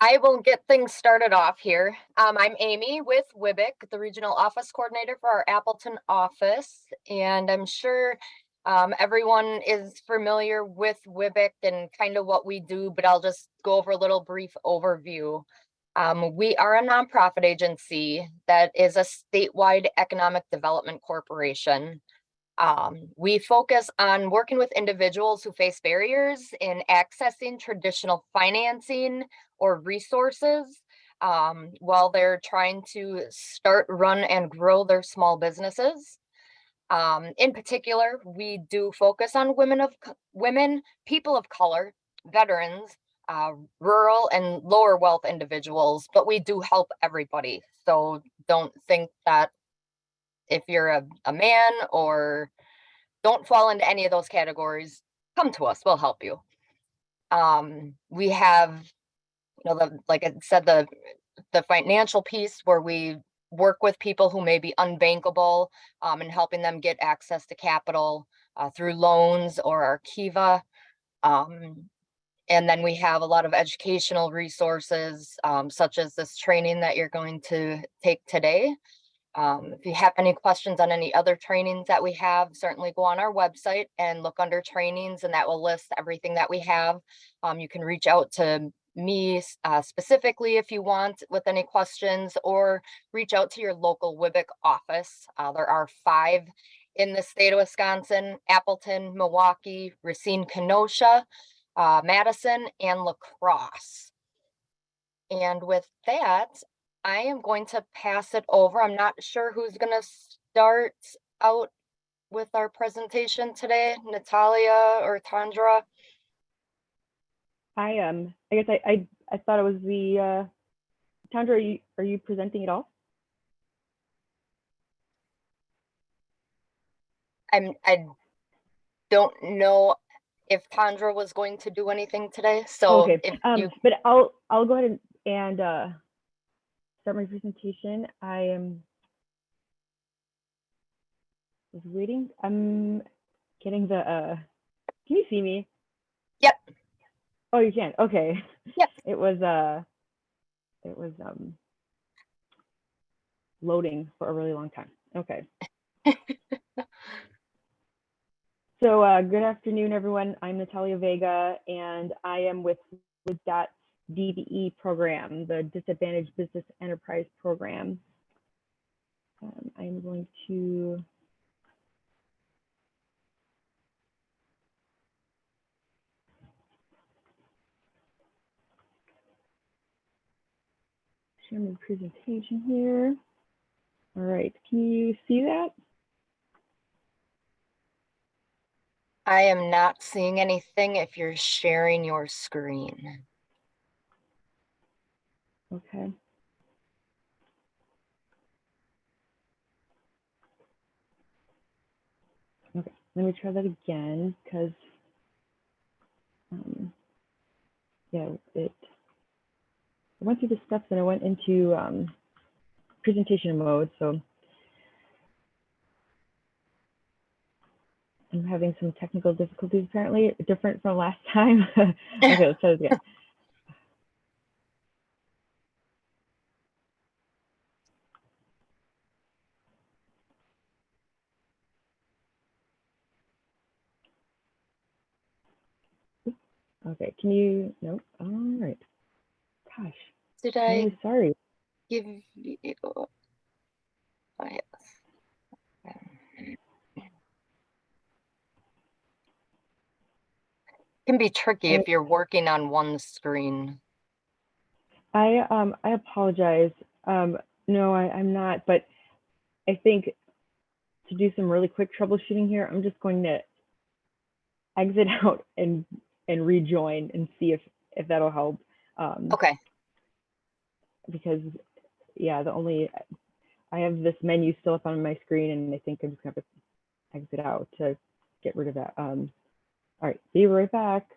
I will get things started off here. I'm Amy with WIBIK, the Regional Office Coordinator for our Appleton office, and I'm sure everyone is familiar with WIBIK and kind of what we do, but I'll just go over a little brief overview. We are a nonprofit agency that is a statewide economic development corporation. We focus on working with individuals who face barriers in accessing traditional financing or resources while they're trying to start, run, and grow their small businesses. In particular, we do focus on women, people of color, veterans, rural and lower wealth individuals, but we do help everybody. So don't think that if you're a man or don't fall into any of those categories, come to us, we'll help you. We have, like I said, the financial piece where we work with people who may be unbankable and helping them get access to capital through loans or our Kiva. And then we have a lot of educational resources, such as this training that you're going to take today. If you have any questions on any other trainings that we have, certainly go on our website and look under trainings, and that will list everything that we have. You can reach out to me specifically if you want with any questions, or reach out to your local WIBIK office. There are 5 in the state of Wisconsin: Appleton, Milwaukee, Racine, Kenosha, Madison, and La Crosse. And with that, I am going to pass it over. I'm not sure who's going to start out with our presentation today, Natalia or Tandra. I guess I thought it was the Tandra. Are you presenting at all? I don't know if Tandra was going to do anything today, so okay. if you. But I'll go ahead and start my presentation. I was waiting. I'm getting the. Can you see me? Yep. Oh, you can. Okay. Yep. It was loading for a really long time. Okay. So good afternoon, everyone. I'm Natalia Vega, and I am with WIBIK's DBE program, the Disadvantaged Business Enterprise Program. I'm going to share my presentation here. All right, can you see that? I am not seeing anything if you're sharing your screen. Okay. Okay, let me try that again because, yeah, it went through the steps and I went into presentation mode. So I'm having some technical difficulties apparently, different from last time. Okay, let's try this again. Okay, can you, no, all right. Gosh, Did I'm I really sorry. give you? Oh, yes. Can be tricky if you're working on one screen. I apologize. No, I'm not, but I think to do some really quick troubleshooting here, I'm just going to exit out and rejoin and see if that'll help. Okay. Because yeah, I have this menu still up on my screen, and I think I'm just gonna have to exit out to get rid of that. All right, be right back.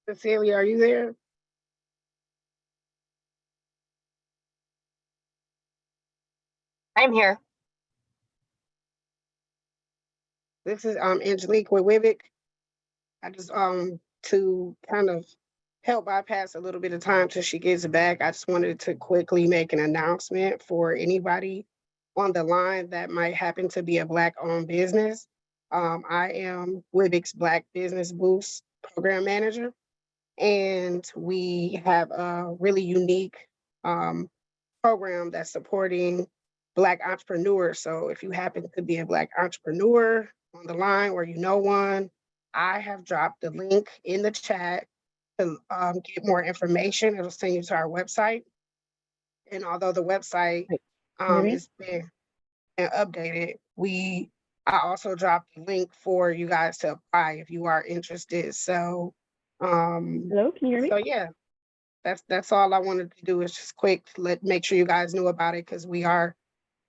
Cecilia, are you there? I'm here. This is Angelique with WIBIK. I just to kind of help bypass a little bit of time till she gets back. I just wanted to quickly make an announcement for anybody on the line that might happen to be a Black-owned business. I am WIBIK's Black Business Boost Program Manager, and we have a really unique um, program that's supporting Black entrepreneurs. So if you happen to be a Black entrepreneur on the line or you know one, I have dropped the link in the chat to get more information. It'll send you to our website. And although the website Wait, can you hear me? is been updated, I also dropped the link for you guys to apply if you are interested. So Hello, can you hear me? so yeah, that's all I wanted to do is just quick make sure you guys knew about it because we are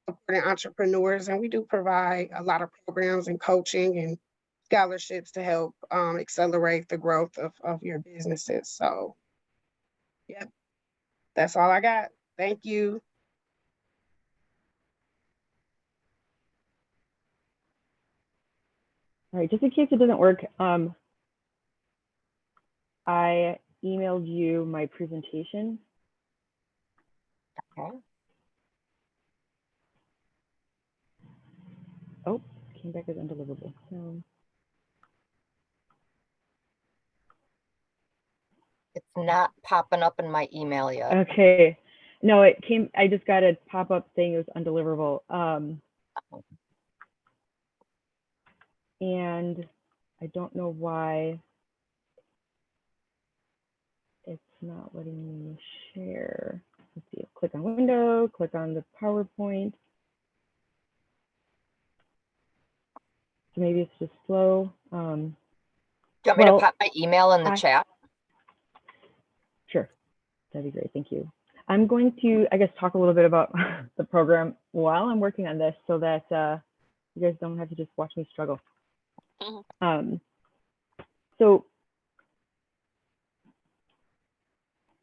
supporting entrepreneurs and we do provide a lot of programs and coaching and scholarships to help accelerate the growth of your businesses. So yep, that's all I got. Thank you. All right, just in case it doesn't work, I emailed you my presentation. Okay. Oh, it came back as undeliverable. So, It's not popping up in my email yet. okay. No, it came, I just got a pop-up saying it was undeliverable. And I don't know why it's not letting me share. Let's see, click on window, click on the PowerPoint. So maybe it's just slow. Do you want me to pop my email in the chat? Sure, that'd be great, thank you. I'm going to, I guess, talk a little bit about the program while I'm working on this so that you guys don't have to just watch me struggle. So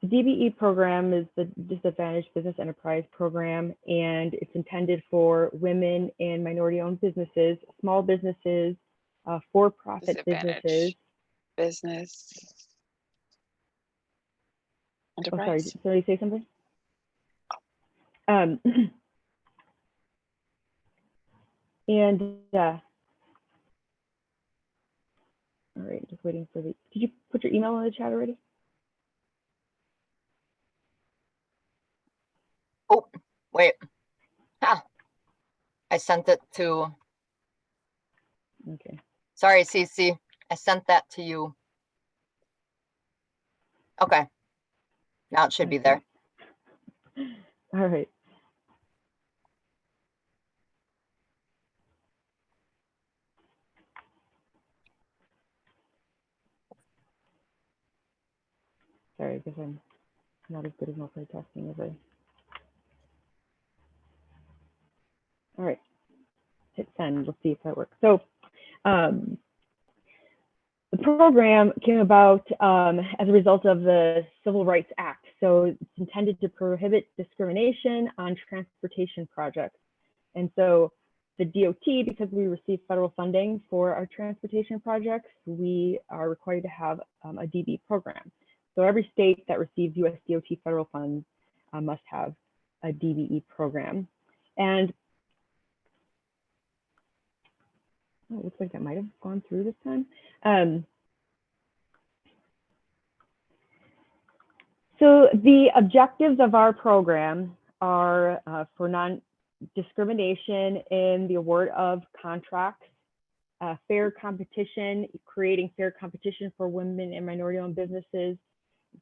the DBE program is the Disadvantaged Business Enterprise Program, and it's intended for women and minority-owned businesses, small businesses, for-profit businesses. Business Oh, sorry, enterprise. did somebody say something? And all right, just waiting for the, did you put your email in the chat already? Oh, wait. I sent it to, Okay. sorry, Cece. I sent that to you. Okay. Now it should be there. All right. Sorry, I guess I'm not as good as multitasking as I. All right, hit send. Let's see if that works. So the program came about as a result of the Civil Rights Act. So it's intended to prohibit discrimination on transportation projects. And so the DOT, because we receive federal funding for our transportation projects, we are required to have a DB program. So every state that receives US DOT federal funds must have a DBE program. And oh, it looks like that might have gone through this time. So the objectives of our program are for non-discrimination in the award of contracts, fair competition, creating fair competition for women and minority-owned businesses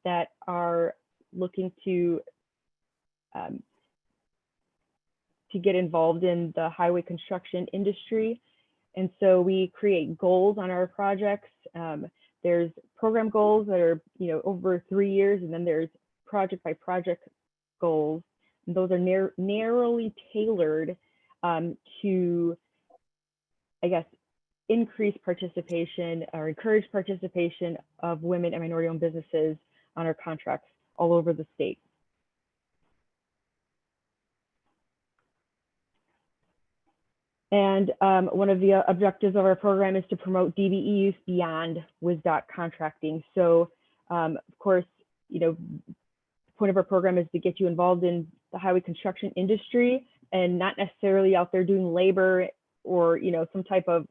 that are looking to get involved in the highway construction industry. And so we create goals on our projects. There's program goals that are, over 3 years, and then there's project by project goals. And those are narrowly tailored to, I guess, increase participation or encourage participation of women and minority-owned businesses on our contracts all over the state. And one of the objectives of our program is to promote DBE use beyond WISDOC contracting. So of course, you know, the point of our program is to get you involved in the highway construction industry and not necessarily out there doing labor or, you know, some type of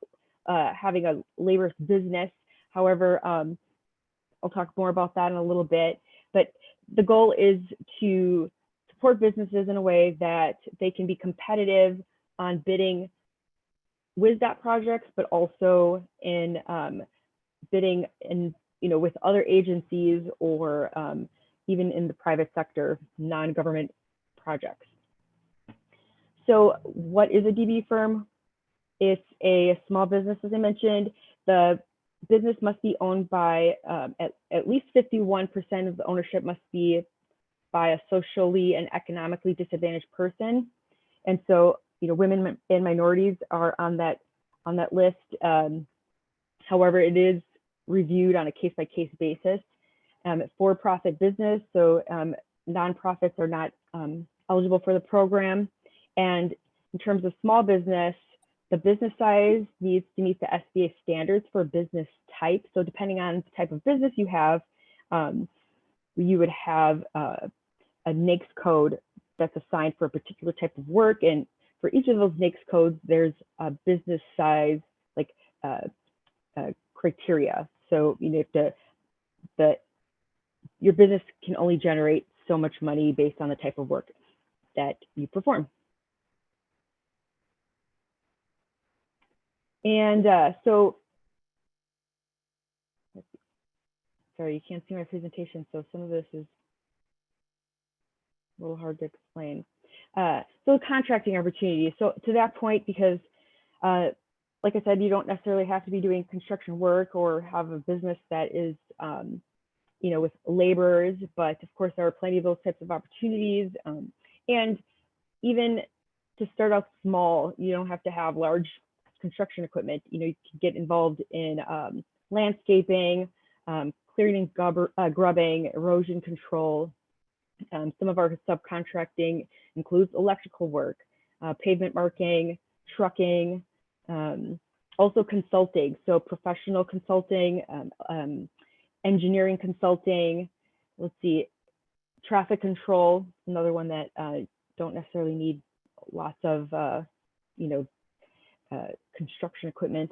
having a labor business. However, I'll talk more about that in a little bit, but the goal is to support businesses in a way that they can be competitive on bidding WISDOT projects, but also in bidding in, you know, with other agencies or even in the private sector, non-government projects. So what is a DBE firm? It's a small business, as I mentioned. The business must be owned by at least 51% of the ownership must be by a socially and economically disadvantaged person. And so, you know, women and minorities are on that list. However, it is reviewed on a case-by-case basis. For-profit business, so nonprofits are not eligible for the program. And in terms of small business, the business size needs to meet the SBA standards for business type. So depending on the type of business you have, you would have a NAICS code that's assigned for a particular type of work. And for each of those NAICS codes, there's a business size like criteria. So you know, your business can only generate so much money based on the type of work that you perform. And so, sorry, you can't see my presentation, so some of this is a little hard to explain. So contracting opportunities. So to that point, because like I said, you don't necessarily have to be doing construction work or have a business that is, you know, with laborers, but of course there are plenty of those types of opportunities. And even to start out small, you don't have to have large construction equipment. You know, you can get involved in landscaping, clearing and grubbing, erosion control. Some of our subcontracting includes electrical work, pavement marking, trucking, also consulting, so professional consulting, engineering consulting. Let's see, traffic control, another one that don't necessarily need lots of, you know, construction equipment,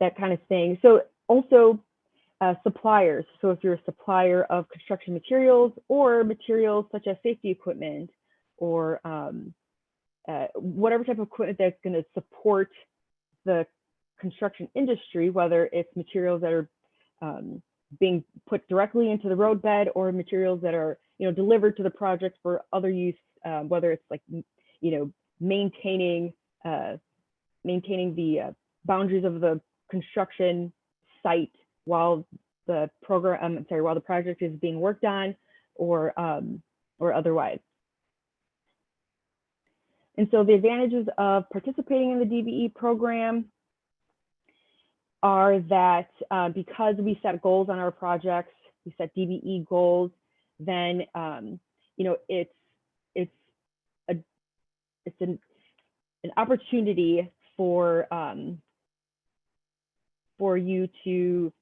that kind of thing. So also suppliers. So if you're a supplier of construction materials or materials such as safety equipment or whatever type of equipment that's going to support the construction industry, whether it's materials that are being put directly into the roadbed or materials that are, you know, delivered to the project for other use, whether it's like, you know, maintaining the boundaries of the construction site while the while the project is being worked on, or otherwise. And so the advantages of participating in the DBE program are that because we set goals on our projects, we set DBE goals, then you know, it's an opportunity for you to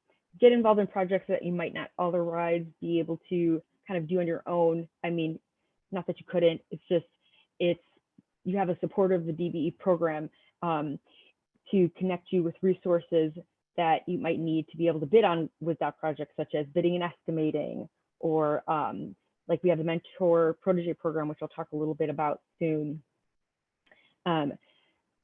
get involved in projects that you might not otherwise be able to kind of do on your own. I mean, not that you couldn't, it's just, you have a support of the DBE program to connect you with resources that you might need to be able to bid on with that project, such as bidding and estimating, or like we have the mentor protege program, which I'll talk a little bit about soon. And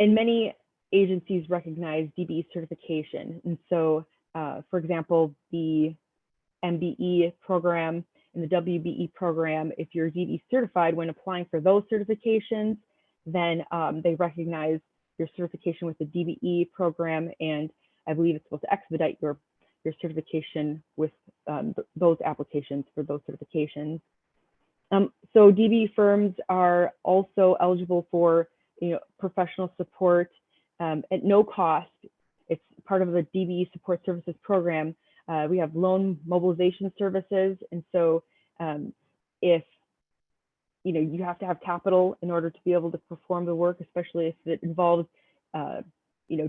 many agencies recognize DBE certification. And so, for example, the MBE program and the WBE program, if you're DBE certified when applying for those certifications, then they recognize your certification with the DBE program, and I believe it's supposed to expedite your certification with those applications for those certifications. So DBE firms are also eligible for, you know, professional support at no cost. It's part of the DBE support services program. We have loan mobilization services. And so if you have to have capital in order to be able to perform the work, especially if it involves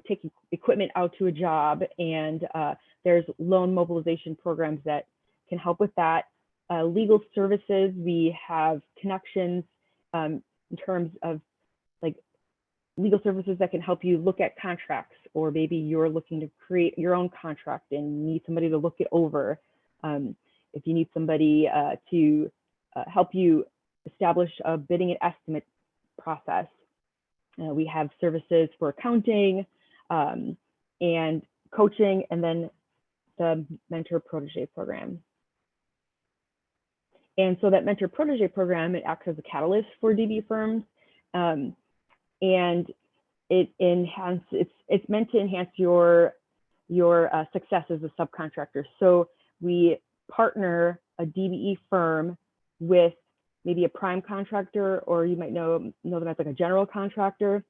taking equipment out to a job, and there's loan mobilization programs that can help with that. Legal services, we have connections in terms of like legal services that can help you look at contracts, or maybe you're looking to create your own contract and need somebody to look it over. If you need somebody to help you establish a bidding and estimate process, we have services for accounting and coaching, and then the mentor protege program. And so that mentor protege program, it acts as a catalyst for DB firms, and it's meant to enhance your success as a subcontractor. So we partner a DBE firm with maybe a prime contractor, or you might know them as like a general contractor,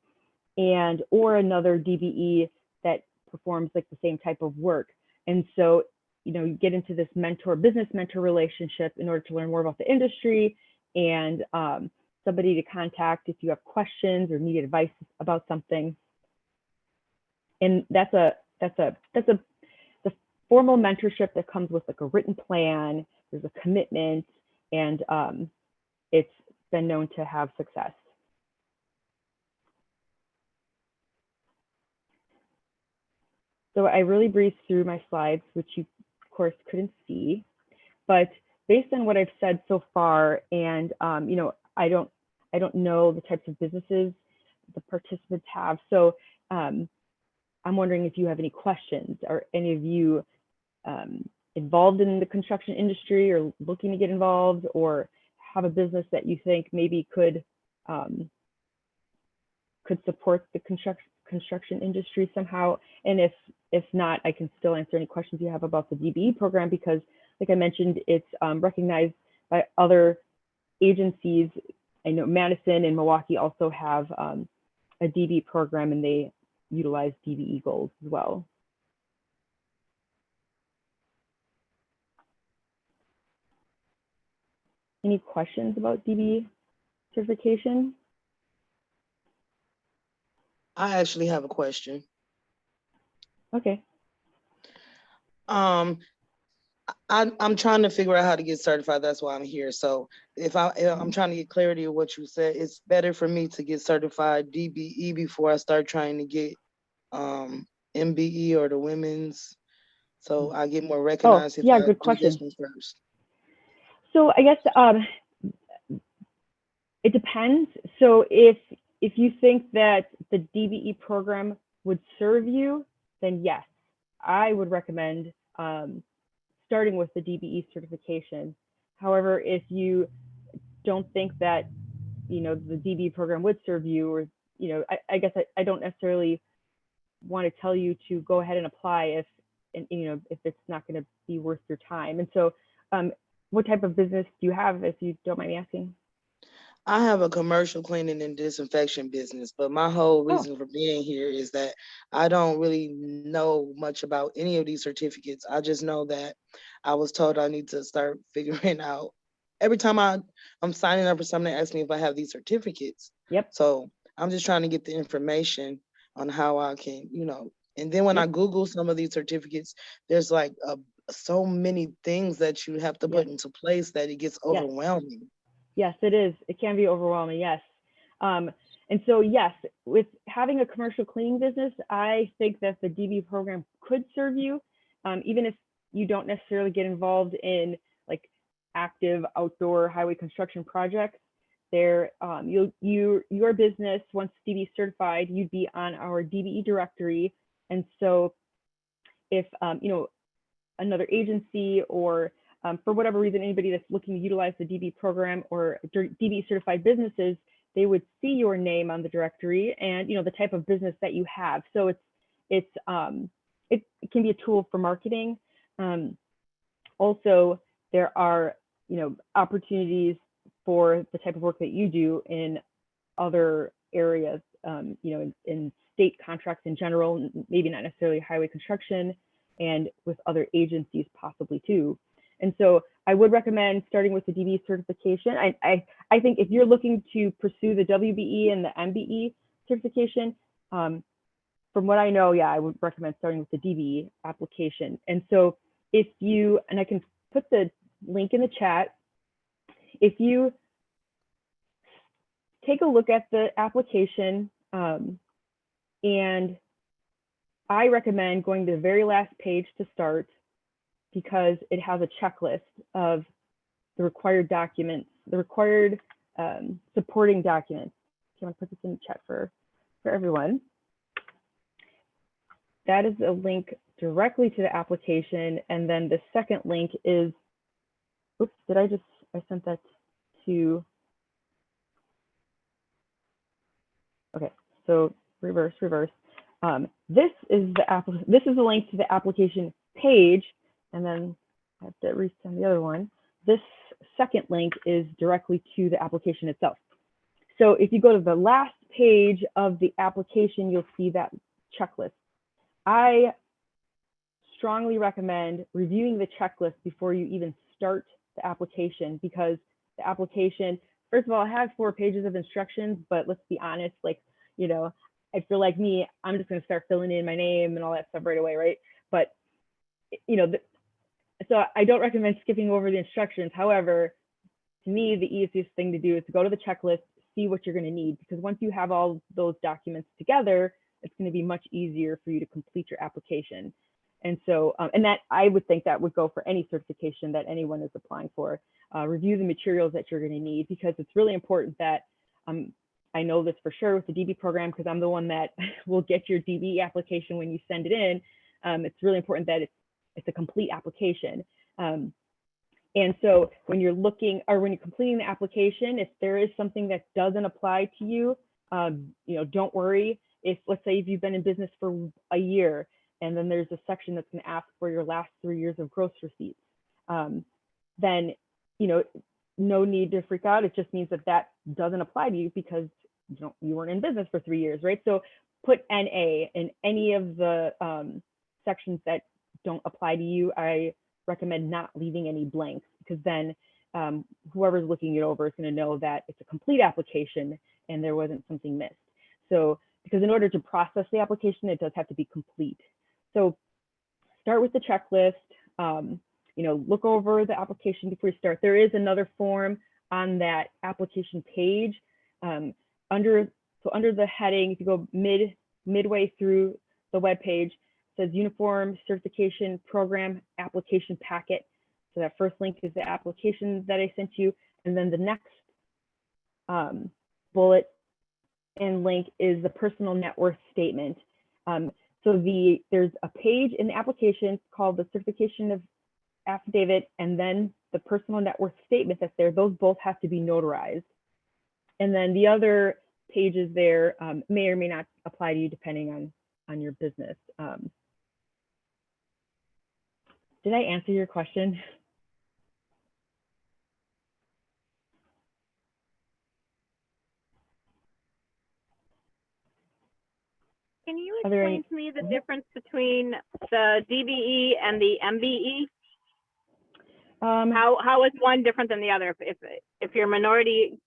or another DBE that performs like the same type of work. And so you get into this business mentor relationship in order to learn more about the industry, and somebody to contact if you have questions or need advice about something. And that's the formal mentorship that comes with like a written plan. There's a commitment, and it's been known to have success. So I really breezed through my slides, which you of course couldn't see, but based on what I've said so far, and I don't know the types of businesses the participants have. So I'm wondering if you have any questions. Are any of you involved in the construction industry, or looking to get involved, or have a business that you think maybe could support the construction industry somehow? And if not, I can still answer any questions you have about the DBE program, because like I mentioned, it's recognized by other agencies. I know Madison and Milwaukee also have a DBE program, and they utilize DBE goals as well. Any questions about DBE certification? I actually have a question. Okay. I'm trying to figure out how to get certified. That's why I'm here. So if I'm trying to get clarity of what you said, it's better for me to get certified DBE before I start trying to get MBE or the women's, so I get more recognized. Oh, yeah, if I good do this question. one first. So I guess it depends. So if you think that the DBE program would serve you, then yes, I would recommend starting with the DBE certification. However, if you don't think that the DBE program would serve you, or I guess I don't necessarily want to tell you to go ahead and apply if it's not going to be worth your time. And so what type of business do you have, if you don't mind me asking? I have a commercial cleaning and disinfection business, but my whole reason for being here is that I don't really know much about any of these certificates. I just know that I was told I need to start figuring out. Every time I'm signing up for something, they ask me if I have these certificates. Yep. So I'm just trying to get the information on how I can, and then when I Google some of these certificates, there's like so many things that you have to put into place that it gets overwhelming. Yes, it is. It can be overwhelming, yes. And so, yes, with having a commercial cleaning business, I think that the DB program could serve you, even if you don't necessarily get involved in like active outdoor highway construction projects. There, your business, once DB certified, you'd be on our DBE directory. And so if, another agency, or for whatever reason, anybody that's looking to utilize the DB program, or DB certified businesses, they would see your name on the directory and the type of business that you have. So it can be a tool for marketing. Also, there are opportunities for the type of work that you do in other areas, in state contracts in general, maybe not necessarily highway construction, and with other agencies possibly too. And so I would recommend starting with the DBE certification. I think if you're looking to pursue the WBE and the MBE certification, from what I know, yeah, I would recommend starting with the DBE application. And so if you, and I can put the link in the chat, if you take a look at the application, and I recommend going to the very last page to start, because it has a checklist of the required documents, the required supporting documents. I'm gonna put this in the chat for everyone. That is a link directly to the application. And then the second link is, oops, I sent that to, okay, so reverse. This is the link to the application page, and then I have to resend the other one. This second link is directly to the application itself. So if you go to the last page of the application, you'll see that checklist. I strongly recommend reviewing the checklist before you even start the application, because the application, first of all, it has 4 pages of instructions, but let's be honest, like, you know, if you're like me, I'm just going to start filling in my name and all that stuff right away, right? But, you know, so I don't recommend skipping over the instructions. However, to me, the easiest thing to do is to go to the checklist, see what you're going to need, because once you have all those documents together, it's going to be much easier for you to complete your application. And so, and that I would think that would go for any certification that anyone is applying for. Review the materials that you're going to need, because it's really important that, I know this for sure with the DB program, because I'm the one that will get your DB application when you send it in. It's really important that it's a complete application. And so when you're looking, or when you're completing the application, if there is something that doesn't apply to you, you know, don't worry. If, let's say, if you've been in business for a year, and then there's a section that's going to ask for your last 3 years of gross receipts, then, you know, no need to freak out. It just means that that doesn't apply to you because you weren't in business for 3 years, right? So put NA in any of the sections that don't apply to you. I recommend not leaving any blanks, because then whoever's looking it over is going to know that it's a complete application and there wasn't something missed. So, because in order to process the application, it does have to be complete. So start with the checklist, you know, look over the application before you start. There is another form on that application page. Under the heading, if you go midway through the web page, it says Uniform Certification Program Application Packet. So that first link is the application that I sent you. And then the next bullet and link is the personal net worth statement. So there's a page in the application called the certification of affidavit, and then the personal net worth statement that's there. Those both have to be notarized. And then the other pages there may or may not apply to you depending on your business. Did I answer your question? Can you explain to me the difference between the DBE and the MBE? How is one different than the other? If you're minority,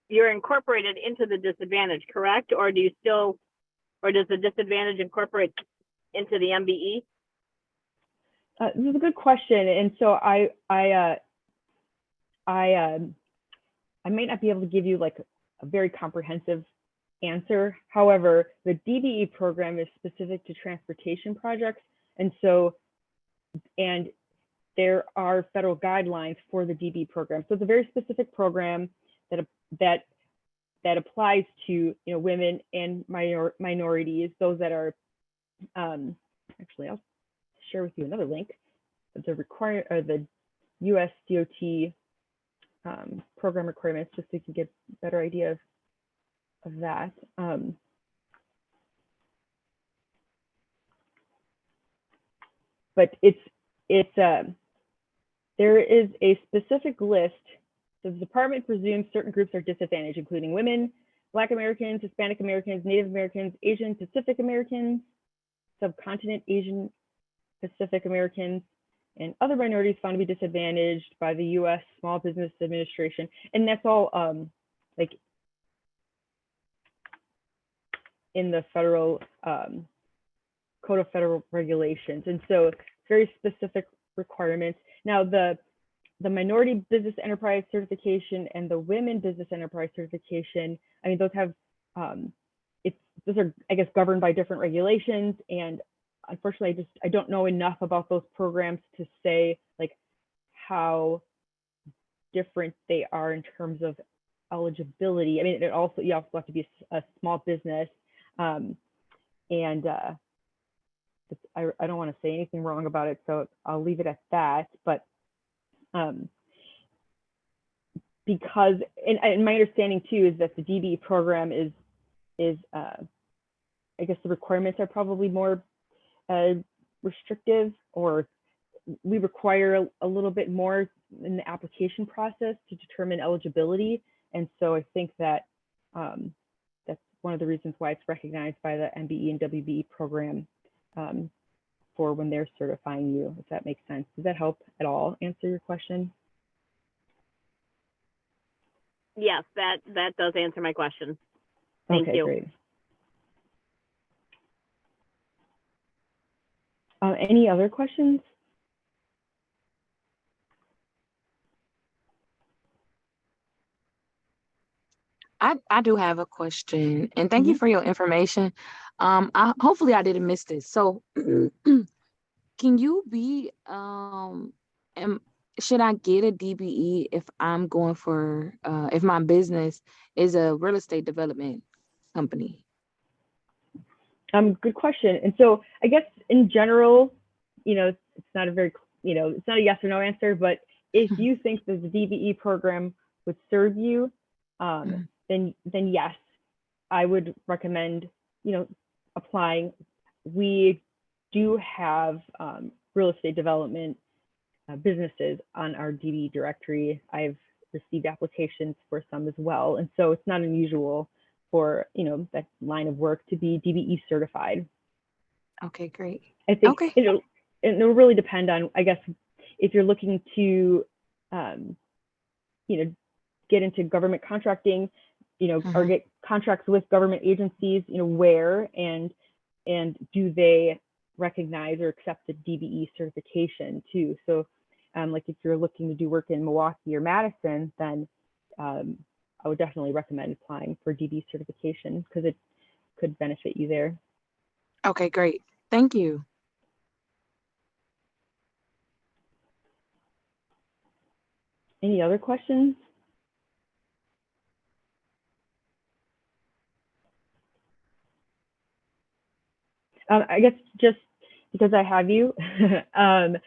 you're incorporated into the disadvantage, correct? Or do you still, or does the disadvantage incorporate into the MBE? This is a good question, and so I might not be able to give you like a very comprehensive answer. However, the DBE program is specific to transportation projects, and there are federal guidelines for the DBE program. So it's a very specific program that applies to, you know, women and minorities, those that are actually, I'll share with you another link. The US DOT program requirements, just so you can get a better idea of that. But there is a specific list. So the department presumes certain groups are disadvantaged, including women, Black Americans, Hispanic Americans, Native Americans, Asian Pacific Americans, subcontinent Asian Pacific Americans, and other minorities found to be disadvantaged by the U.S. Small Business Administration. And that's all like in the federal Code of Federal Regulations. And so it's very specific requirements. Now the Minority Business Enterprise Certification and the Women Business Enterprise Certification, I mean, those have, those are, I guess, governed by different regulations. And unfortunately, I don't know enough about those programs to say like how different they are in terms of eligibility. I mean, you also have to be a small business. I don't want to say anything wrong about it, so I'll leave it at that. But because, and my understanding too is that the DBE program is I guess the requirements are probably more restrictive, or we require a little bit more in the application process to determine eligibility. And so I think that that's one of the reasons why it's recognized by the MBE and WBE program for when they're certifying you, if that makes sense. Does that help at all answer your question? Yes, that does answer my question. Thank you. Great. Any other questions? I do have a question, and thank you for your information. Hopefully I didn't miss this. So can you be should I get a DBE if I'm going for if my business is a real estate development company? Good question. And so I guess in general, it's not a very, it's not a yes or no answer, but if you think that the DBE program would serve you, then yes, I would recommend, applying. We do have real estate development businesses on our DBE directory. I've received applications for some as well. And so it's not unusual for, that line of work to be DBE certified. Okay, great. I think it'll really depend on, I guess, if you're looking to, get into government contracting, or get contracts with government agencies, where and do they recognize or accept the DBE certification too? So like if you're looking to do work in Milwaukee or Madison, then I would definitely recommend applying for DBE certification because it could benefit you there. Okay, great. Thank you. Any other questions? I guess just because I have you, the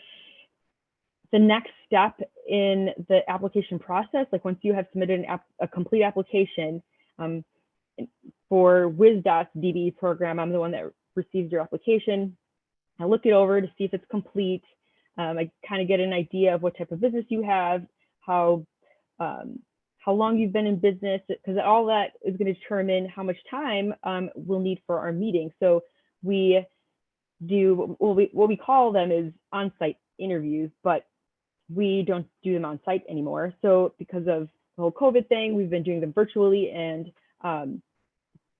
next step in the application process, like once you have submitted a complete application for WISDOT's DBE program, I'm the one that receives your application. I look it over to see if it's complete. I kind of get an idea of what type of business you have, how long you've been in business, because all that is going to determine how much time we'll need for our meeting. So we do what we call them is on-site interviews, but we don't do them on site anymore. So because of the whole COVID thing, we've been doing them virtually, and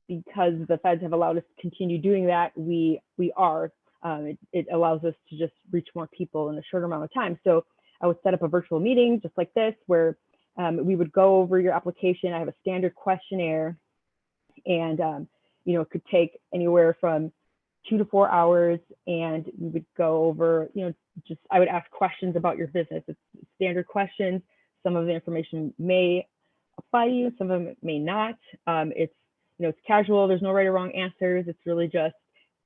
because the feds have allowed us to continue doing that, we are. It allows us to just reach more people in a shorter amount of time. So I would set up a virtual meeting just like this, where we would go over your application. I have a standard questionnaire, and it could take anywhere from 2 to 4 hours, and we would go over, I would ask questions about your business. It's standard questions. Some of the information may apply to you, some of them may not. It's casual. There's no right or wrong answers. It's really just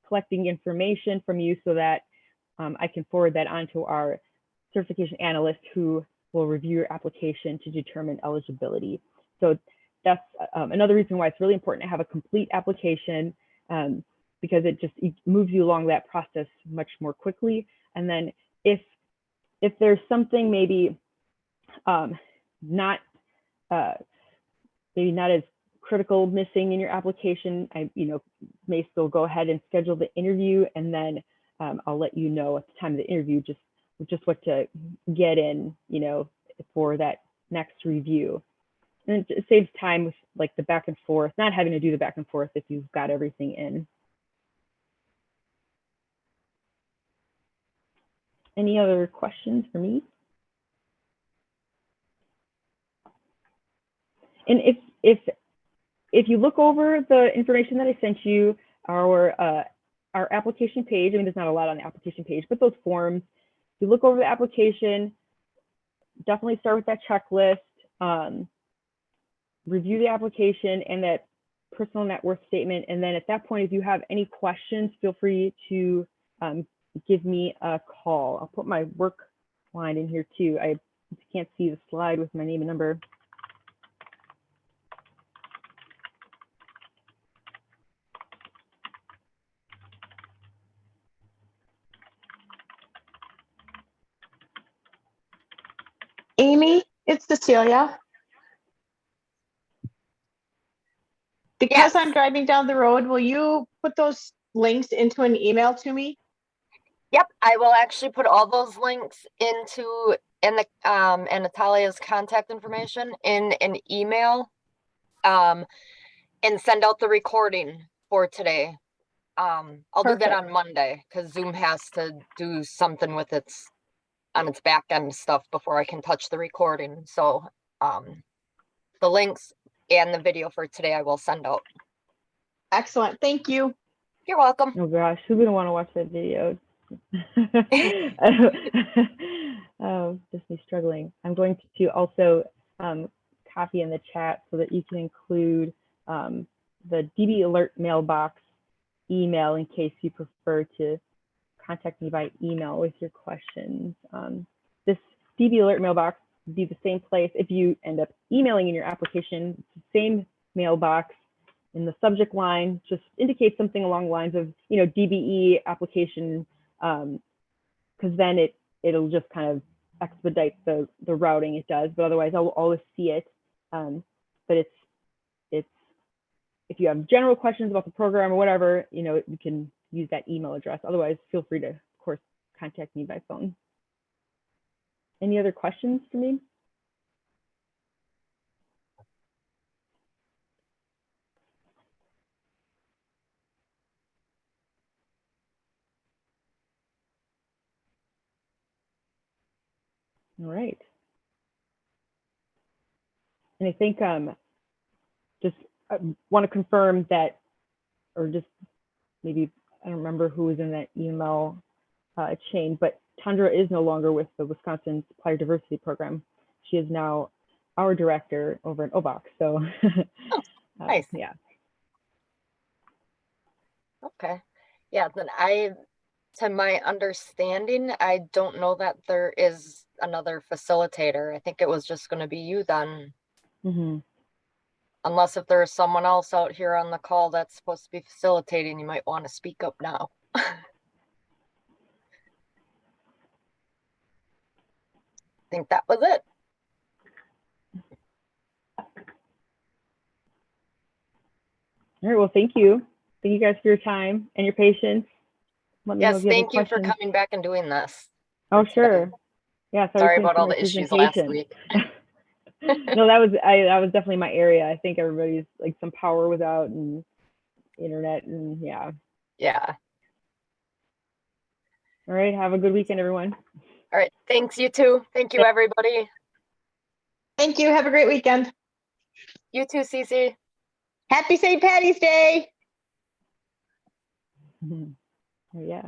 collecting information from you so that I can forward that on to our certification analyst, who will review your application to determine eligibility. So that's another reason why it's really important to have a complete application, because it moves you along that process much more quickly. And then if there's something maybe not as critical missing in your application, I may still go ahead and schedule the interview, and then I'll let you know at the time of the interview just what to get in, for that next review. And it saves time with like the back and forth, not having to do the back and forth if you've got everything in. Any other questions for me? And if you look over the information that I sent you, our application page, I mean, there's not a lot on the application page, but those forms, if you look over the application, definitely start with that checklist, review the application and that personal net worth statement. And then at that point, if you have any questions, feel free to give me a call. I'll put my work line in here too. I can't see the slide with my name and number. Amy, it's Cecilia. Because Yes. I'm driving down the road, will you put those links into an email to me? Yep, I will actually put all those links into and Natalia's contact information in an email, and send out the recording for today. I'll do that Perfect. on Monday because Zoom has to do something with its back end stuff before I can touch the recording. So the links and the video for today I will send out. Excellent. Thank you. You're welcome. Oh gosh, who wouldn't want to watch that video? Just me struggling. I'm going to also copy in the chat so that you can include the DB Alert mailbox email in case you prefer to contact me by email with your questions. This DB Alert mailbox would be the same place if you end up emailing in your application. It's the same mailbox. In the subject line, just indicate something along the lines of, DBE application, because then it'll just kind of expedite the routing it does. But otherwise, I'll always see it. But it's if you have general questions about the program or whatever, you can use that email address. Otherwise, feel free to, of course, contact me by phone. Any other questions for me? All right. And I think just want to confirm that, or just maybe, I don't remember who was in that email chain, but Tundra is no longer with the Wisconsin Supplier Diversity Program. She is now our director over at WIBIK. So Nice. Yeah. Okay. Yeah, then to my understanding, I don't know that there is another facilitator. I think it was just going to be you then. Mm-hmm. Unless if there's someone else out here on the call that's supposed to be facilitating, you might want to speak up now. I think that was it. All right, well, thank you. Thank you guys for your time and your patience. Let me know Yes, if you have any thank you for questions. coming back and doing this. Oh, It's been- sure. Yeah, Sorry for about all my the issues last presentation. week. No, that was definitely my area. I think everybody's like some power was out and internet and yeah. Yeah. All right, have a good weekend, everyone. All right. Thanks, you too. Thank you, everybody. Thank you. Have a great weekend. You too, Cece. Happy St. Patty's Day. Oh, yeah.